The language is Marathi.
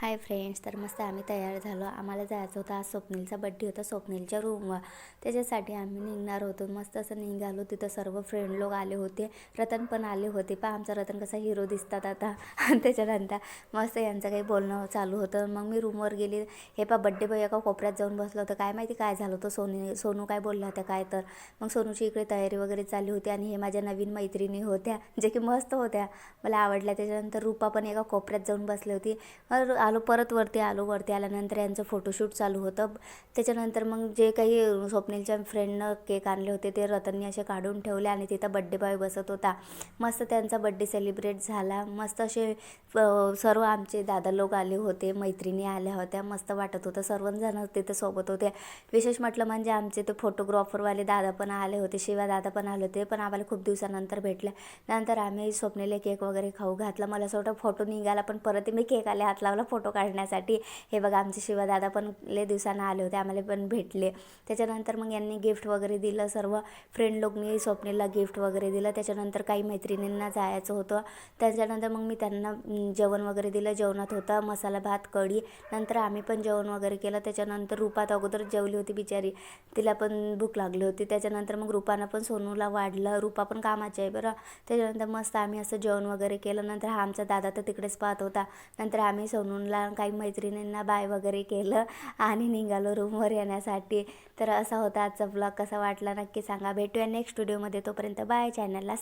हाय फ्रेंड्स, तर मस्त आम्ही तयार झालो. आम्हाला जायचं होतं, आज स्वप्नीलचा बड्डे होता स्वप्नीलच्या रूमवर. त्याच्यासाठी आम्ही निघणार होतो. मस्त असं निघालो. तिथं सर्व फ्रेंड लोक आले होते, रतन पण आले होते. पण आमचा रतन कसा हिरो दिसतात आता. त्याच्यानंतर मस्त यांचं काही बोलणं चालू होतं. मग मी रूमवर गेली. हे बड्डे बॉय एका कोपऱ्यात जाऊन बसलं होतं. काय माहिती काय झालं होतं. सोनू काय बोलला होत्या काय तर. मग सोनूची इकडे तयारी वगैरे चालली होती. आणि हे माझ्या नवीन मैत्रिणी होत्या, जे की मस्त होत्या, मला आवडल्या. त्याच्यानंतर रूपा पण एका कोपऱ्यात जाऊन बसली होती. आलो परत वरती आल्यानंतर यांचं फोटोशूट चालू होतं. त्याच्यानंतर मग जे काही स्वप्नीलच्या फ्रेंडनं केक आणले होते ते रतनने असे काढून ठेवले आणि तिथं बड्डे बॉय बसत होता. मस्त त्यांचा बड्डे सेलिब्रेट झाला. मस्त असे सर्व आमचे दादा लोक आले होते, मैत्रिणी आल्या होत्या. मस्त वाटत होतं. सर्वजण तिथं सोबत होते. विशेष म्हटलं म्हणजे आमचे ते फोटोग्राफरवाले दादा पण आले होते, शिवा दादा पण आले होते. पण आम्हाला खूप दिवसानंतर भेटले. नंतर आम्ही स्वप्नीला केक वगैरे खाऊ घातला. मला असं वाटतं फोटो निघाला, पण परत मी केक आले हात लावला फोटो काढण्यासाठी. हे बघा आमचे शिवादादा पण लय दिवसानं आले होते, आम्हाला पण भेटले. त्याच्यानंतर मग यांनी गिफ्ट वगैरे दिलं. सर्व फ्रेंड लोकनी स्वप्नीला गिफ्ट वगैरे दिलं. त्याच्यानंतर काही मैत्रिणींना जायचं होतं. त्याच्यानंतर मग मी त्यांना जेवण वगैरे दिलं. जेवणात होता मसाला भात, कढी. नंतर आम्ही पण जेवण वगैरे केलं. त्याच्यानंतर रूपात अगोदर जेवली होती बिचारी, तिला पण भूक लागली होती. त्याच्यानंतर मग रूपानं पण सोनूला वाढलं. रूपा पण कामाची आहे बरं. त्याच्यानंतर मस्त आम्ही असं जेवण वगैरे केलं. नंतर हा आमचा दादा तर तिकडेच पाहत होता. नंतर आम्ही सोनूला काही मैत्रिणींना बाय वगैरे केलं आणि निघालो रूमवर येण्यासाठी. तर असा होता आजचा ब्लॉग. कसा वाटला नक्की सांगा. भेटूया नेक्स्ट व्हिडिओमध्ये. तोपर्यंत बाय. चॅनलला